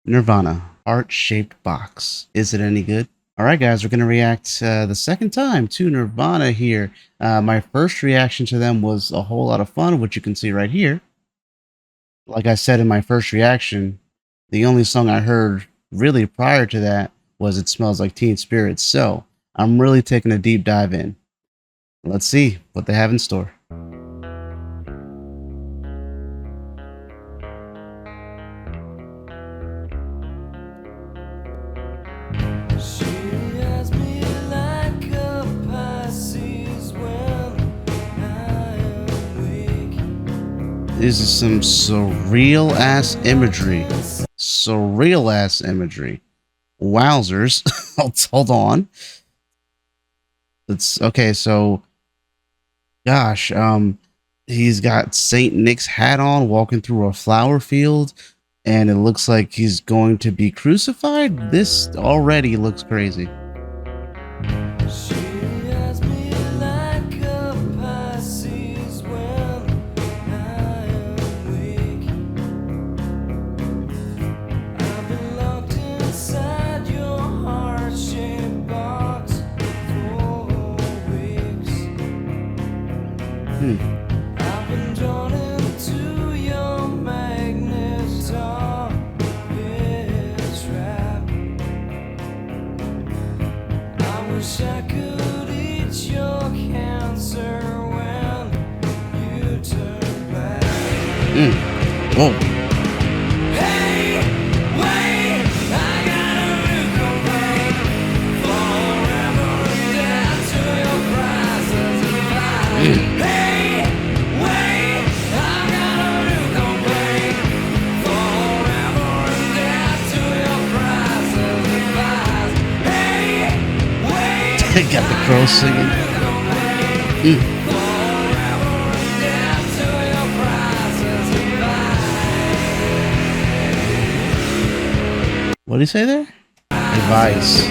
Nirvana, heart-shaped box. Is it any good? All right, guys, we're going to react the second time to Nirvana here. My first reaction to them was a whole lot of fun, which you can see right here. Like I said in my first reaction, the only song I heard really prior to that was It Smells Like Teen Spirit. So I'm really taking a deep dive in. Let's see what they have in store. This is some surreal ass imagery. Surreal ass imagery. Wowzers. Hold on. It's okay, so gosh, he's got Saint Nick's hat on walking through a flower field, and it looks like he's going to be crucified. This already looks crazy. I've been drawn into your magnet trap. I wish I could eat your cancer when you turn back. Whoa. Got the crows singing. What did he say there? Advice.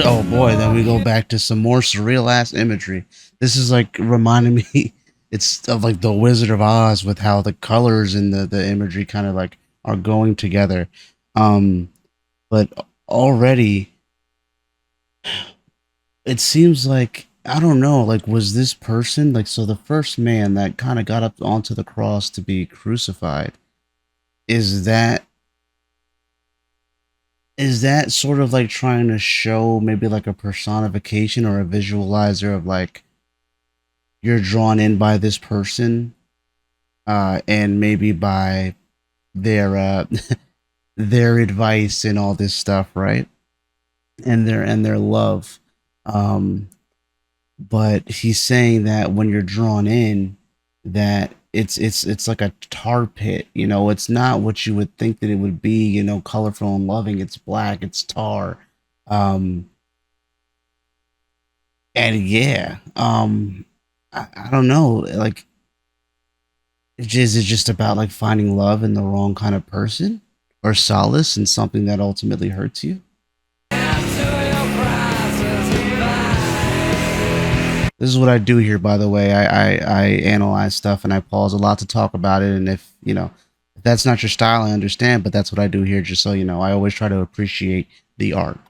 Oh boy, then we go back to some more surreal ass imagery. This is like reminding me it's of like the Wizard of Oz with how the colors and the imagery kind of like are going together. But already it seems like, I don't know, like, was this person like, so the first man that kind of got up onto the cross to be crucified, is that sort of like trying to show maybe like a personification or a visualizer of like you're drawn in by this person, and maybe by their their advice and all this stuff, right? And their love. But he's saying that when you're drawn in, that it's like a tar pit, you know. It's not what you would think that it would be, you know, colorful and loving. It's black, it's tar. um and yeah, I don't know, like, is it just about like finding love in the wrong kind of person, or solace in something that ultimately hurts you? This is what I do here, by the way. I analyze stuff and I pause a lot to talk about it. And if, you know, if that's not your style, I understand, but that's what I do here, just so you know. I always try to appreciate the art.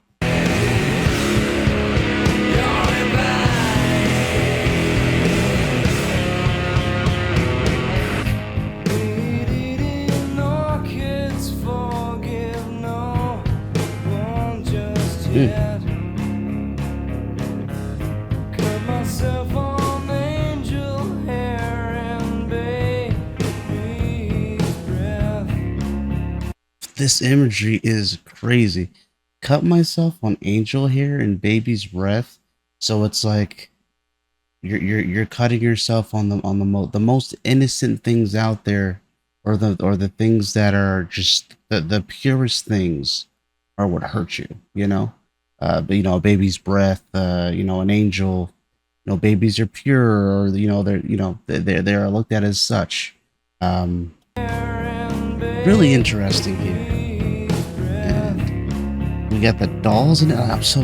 This imagery is crazy. Cut myself on angel hair and baby's breath. So it's like you're cutting yourself on the most innocent things out there, or the things that are just the purest things are what hurt you, you know. But, you know, a baby's breath, you know, an angel, you know, babies are pure, or, you know, they're, you know, they're looked at as such. Really interesting here. And we got the dolls in it. I'm so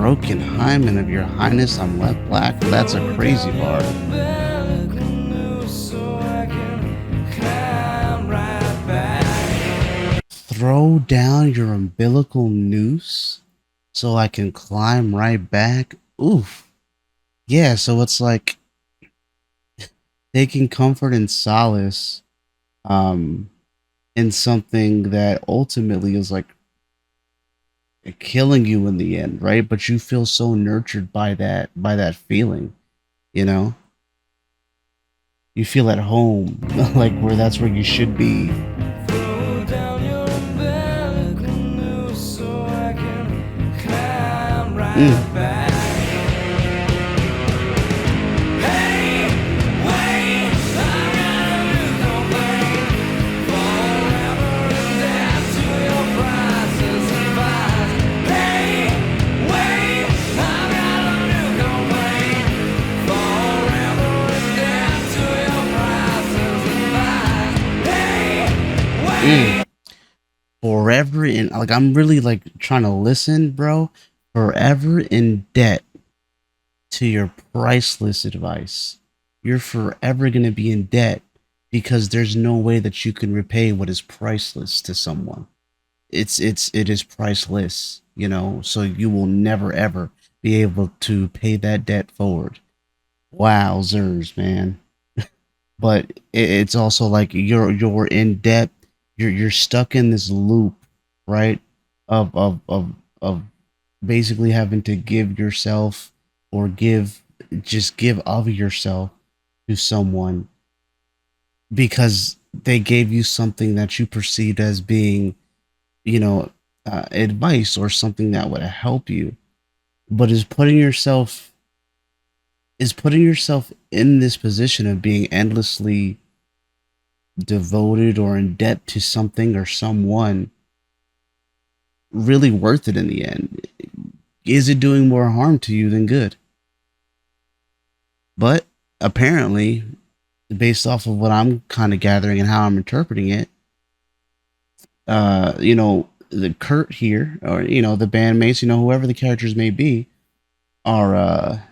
broken hymen of your highness, I'm left black. That's a Throw crazy down your bar. umbilical noose so I can climb right back. Throw down your umbilical noose so I can climb right back. Oof. Yeah, so it's like taking comfort and solace um in something that ultimately is like killing you in the end, right? But you feel so nurtured by that feeling, you know? You feel at home, like where that's where you should be. Throw down your umbilical noose so I can climb Mm. right back. Hey, wait, I got a new complaint. Forever adapt to your prices and buys. Hey, wait, I got a new complaint. Forever adapt to your prices and buys. Hey, Mm. wait. Forever in, like, I'm really like trying to listen, bro. Forever in debt to your priceless advice. You're forever going to be in debt because there's no way that you can repay what is priceless to someone. It is priceless, you know, so you will never ever be able to pay that debt forward. Wowzers, man. But it's also like you're in debt. You're stuck in this loop, right? Of basically having to give yourself or give of yourself to someone because they gave you something that you perceived as being, you know, advice or something that would help you, but is putting yourself in this position of being endlessly devoted or in debt to something or someone really worth it in the end? Is it doing more harm to you than good? But apparently, based off of what I'm kind of gathering and how I'm interpreting it, the Kurt here, or the bandmates, whoever the characters may be, are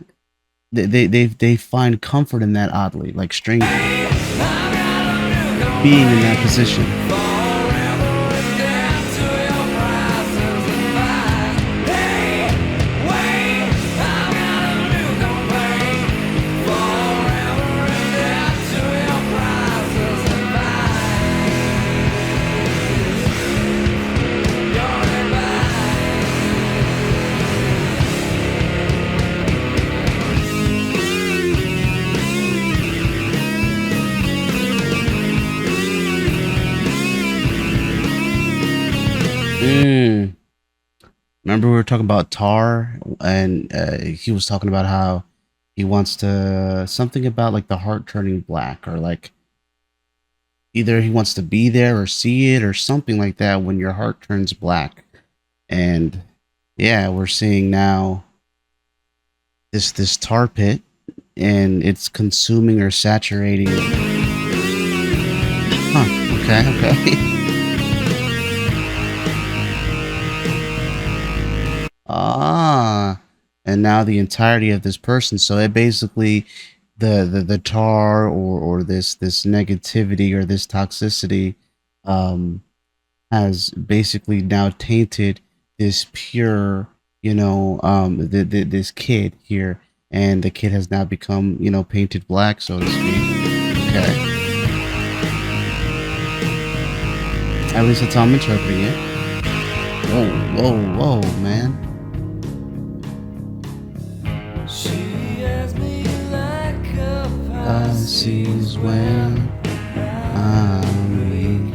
they find comfort in that, oddly, like strangely, being in that position. Mm. Remember we were talking about Tar, and he was talking about how he wants to something about like the heart turning black, or like either he wants to be there or see it or something like that when your heart turns black. And yeah, we're seeing now this tar pit, and it's consuming or saturating. Huh. Okay. Okay. Ah, and now the entirety of this person. So it basically the tar, or this negativity or this toxicity um has basically now tainted this pure, this kid here, and the kid has now become, painted black, so to speak. Okay. At least that's how I'm interpreting it. Whoa, whoa, whoa, man. She has me like a Pisces Pisces when when I'm I'm weak.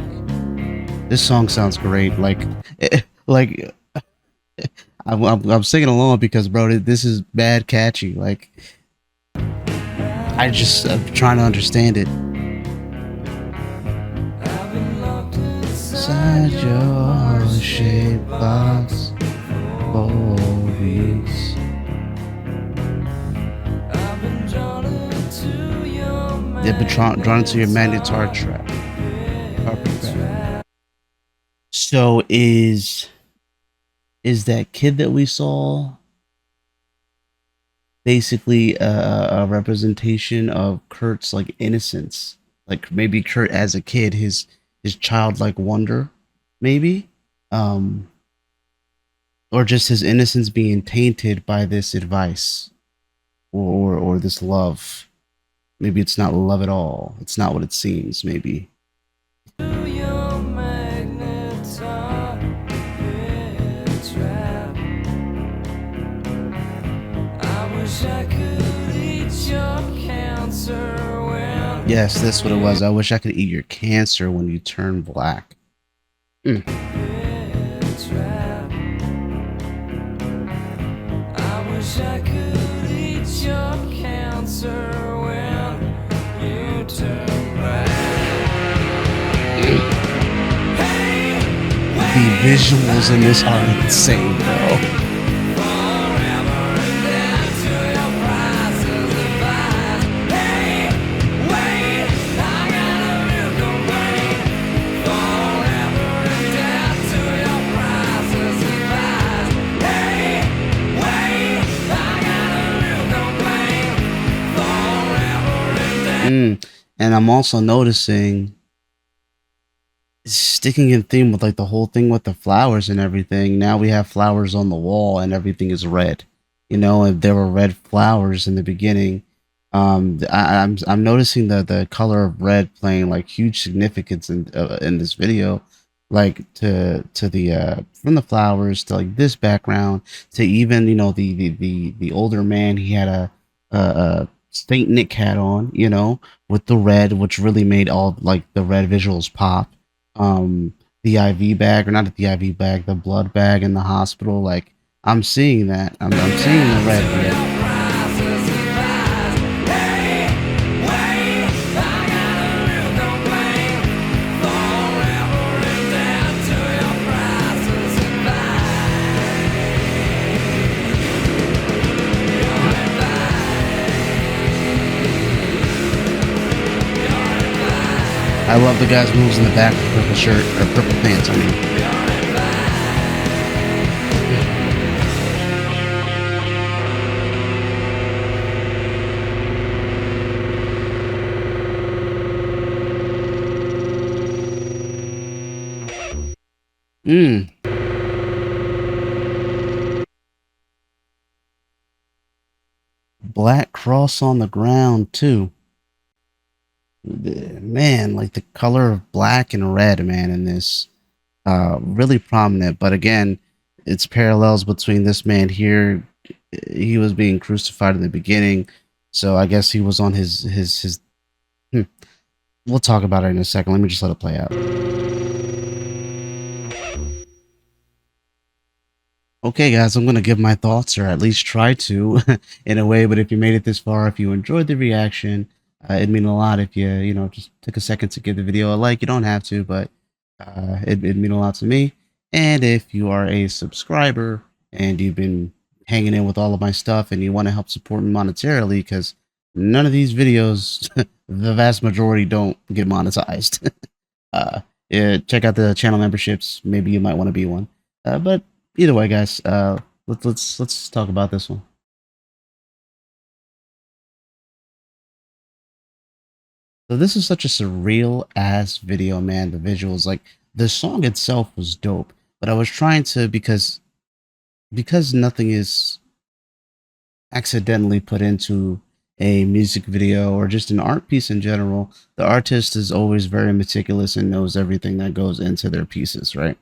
weak. This song sounds great. Like, like I'm singing along because, bro, this is bad catchy. Like, I'm trying to understand it. I've been locked inside Inside your your heart-shaped heart-shaped box box for for weeks. weeks. I've been drawn into your They've been drawn into your magnetar trap. Carpet magnetar trap. trap. So is that kid that we saw? basically a representation of Kurt's like innocence, like maybe Kurt as a kid, his childlike wonder, maybe, um, or just his innocence being tainted by this advice or this love. Maybe it's not love at all. It's not what it seems. Maybe. Your magnets are a trap. I wish I could eat your cancer when Yes, that's what it was. I wish I could eat your cancer when you turn black. Mm. a trap. I wish I could eat your cancer when you turn black. Hey, The wait, visuals in this are insane, bro. forever and dead to your prices of lies. Hey, wait, I got a real complaint. Forever and dead to your prices of lies. Hey, wait, I got a real complaint. Forever and dead. And I'm also noticing sticking in theme with like the whole thing with the flowers and everything. Now we have flowers on the wall and everything is red. You know, and there were red flowers in the beginning. I'm noticing the color of red playing like huge significance in this video, like to the from the flowers to like this background to even the older man. He had a Saint Nick hat on, with the red, which really made all like the red visuals pop. The IV bag, or not the IV bag, the blood bag in the hospital. Like I'm seeing that. I'm seeing the red here. I love the guy's moves in the back with purple shirt or purple pants. I mean, mm, black cross on the ground too. Man, like the color of black and red, man, in this really prominent. But again, it's parallels between this man here. He was being crucified in the beginning, so I guess he was on his. Hmm. We'll talk about it in a second. Let me just let it play out. Okay, guys, I'm gonna give my thoughts, or at least try to, in a way. But if you made it this far, if you enjoyed the reaction, it'd mean a lot if you just took a second to give the video a like. You don't have to, but it'd mean a lot to me. And if you are a subscriber and you've been hanging in with all of my stuff and you want to help support me monetarily, because none of these videos, the vast majority, don't get monetized. uh, yeah, check out the channel memberships. Maybe you might want to be one. But either way, guys, let's talk about this one. So this is such a surreal ass video, man. The visuals, like the song itself was dope, but I was trying to because nothing is accidentally put into a music video or just an art piece in general, the artist is always very meticulous and knows everything that goes into their pieces, right?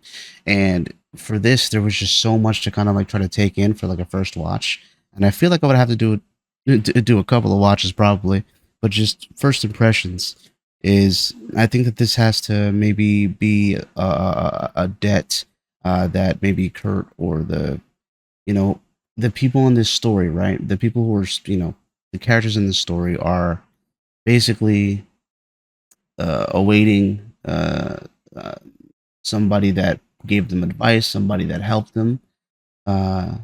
And for this, there was just so much to kind of like try to take in for like a first watch, and I feel like I would have to do a couple of watches probably, but just first impressions is I think that this has to maybe be a debt that maybe Kurt or you know the people in this story, right? The people who are the characters in this story are basically awaiting uh, somebody that gave them advice, somebody that helped them, uh,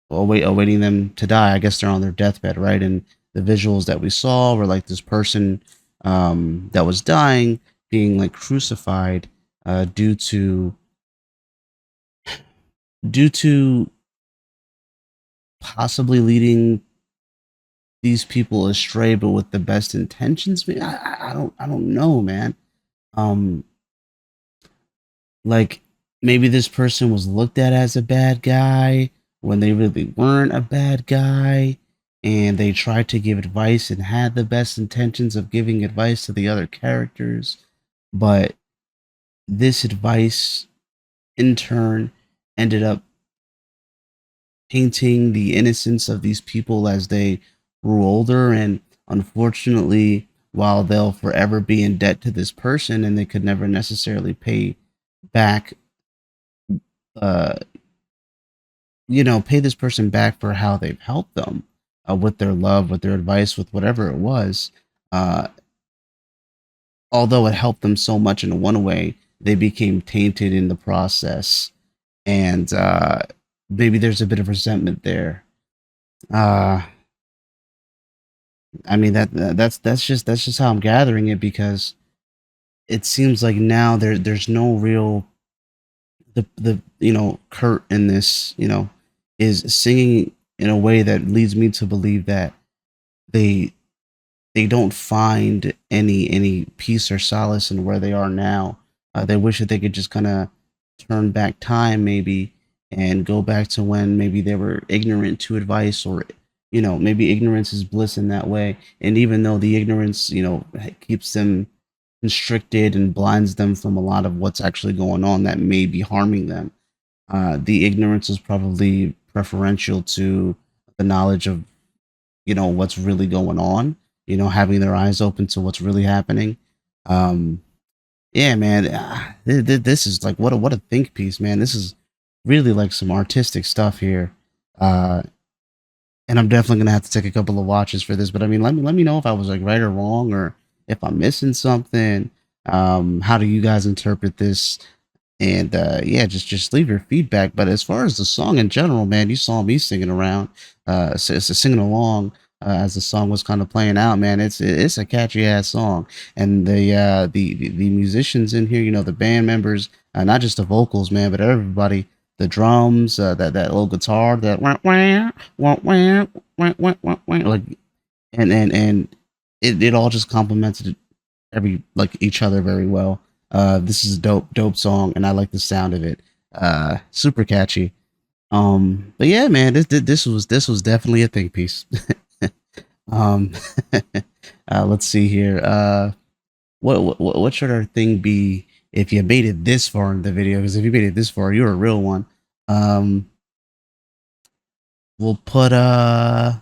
awaiting them to die. I guess they're on their deathbed, right? And the visuals that we saw were like this person that was dying, being like crucified due to possibly leading these people astray, but with the best intentions. Man, I don't know, man. Um, like maybe this person was looked at as a bad guy when they really weren't a bad guy, and they tried to give advice and had the best intentions of giving advice to the other characters, but this advice in turn ended up painting the innocence of these people as they grew older. And unfortunately, while they'll forever be in debt to this person and they could never necessarily pay back, uh, pay this person back for how they've helped them, with their love, with their advice, with whatever it was. Uh, Although it helped them so much in one way, they became tainted in the process. And maybe there's a bit of resentment there. Uh, I mean that's just how I'm gathering it, because it seems like now there's no real, the Kurt in this, is singing in a way that leads me to believe that they they don't find any peace or solace in where they are now. They wish that they could just kind of turn back time, maybe, and go back to when maybe they were ignorant to advice, or maybe ignorance is bliss in that way. And even though the ignorance, keeps them constricted and blinds them from a lot of what's actually going on that may be harming them, the ignorance is probably preferential to the knowledge of what's really going on, having their eyes open to what's really happening. um yeah, man. This is like, what a think piece, man. This is really like some artistic stuff here. uh and I'm definitely gonna have to take a couple of watches for this, but I mean, let me know if I was like right or wrong, or if I'm missing something. How do you guys interpret this? And yeah, just leave your feedback. But as far as the song in general, man, you saw me singing around, singing along, as the song was kind of playing out, man. It's a catchy ass song. And the musicians in here, the band members, not just the vocals, man, but everybody, the drums, that little guitar, that wah, wah, wah, wah, wah, wah, wah, wah, like, and it all just complemented every like each other very well. This is a dope song, and I like the sound of it. Super catchy. But yeah, man, this was definitely a think piece. um, let's see here. What should our thing be if you made it this far in the video? Because if you made it this far, you're a real one. Um, we'll put we'll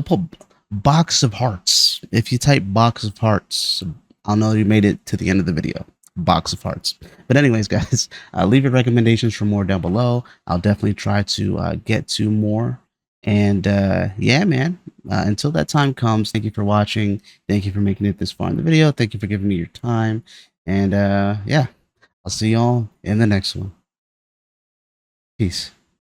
put box of hearts. If you type box of hearts, I'll know you made it to the end of the video. Box of hearts. But anyways, guys, leave your recommendations for more down below. I'll definitely try to get to more. And yeah, man. Until that time comes, thank you for watching. Thank you for making it this far in the video. Thank you for giving me your time. And yeah, I'll see y'all in the next one. Peace.